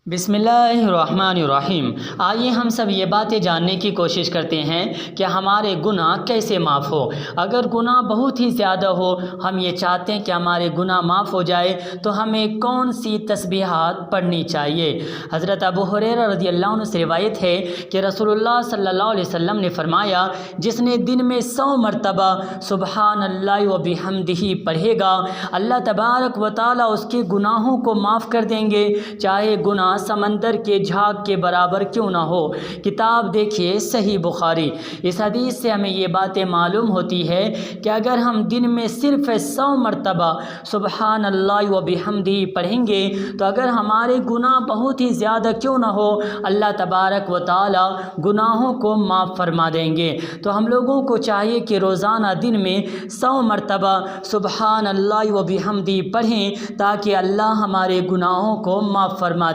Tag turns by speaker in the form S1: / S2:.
S1: बिस्मिल्लाहिर्रहमानिर्रहीम। आइए हम सब ये बातें जानने की कोशिश करते हैं कि हमारे गुनाह कैसे माफ़ हो। अगर गुनाह बहुत ही ज़्यादा हो, हम ये चाहते हैं कि हमारे गुनाह माफ़ हो जाए, तो हमें कौन सी तस्बीहात पढ़नी चाहिए। हज़रत अबू हुरैरा रज़ियल्लाहु अन्हु से रिवायत है कि रसूलुल्लाह सल्लल्लाहु अलैहि वसल्लम ने फरमाया, जिसने दिन में 100 मरतबा सुबहानल्लाहि व बिहम्दिही पढ़ेगा, अल्लाह तबारक व तआला उसके गुनाहों को माफ़ कर देंगे, चाहे गुनाह समंदर के झाग के बराबर क्यों ना हो। किताब देखिए सही बुखारी। इस हदीस से हमें ये बातें मालूम होती है कि अगर हम दिन में सिर्फ 100 मरतबा सुबहान अल्लाह व बिहम्दी पढ़ेंगे, तो अगर हमारे गुनाह बहुत ही ज़्यादा क्यों ना हो, अल्लाह तबारक व तआला गुनाहों को माफ़ फरमा देंगे। तो हम लोगों को चाहिए कि रोज़ाना दिन में 100 मरतबा सुबहान अल्लाह व बिहम्दी पढ़ें, ताकि अल्लाह हमारे गुनाहों को माफ़ फरमा दे।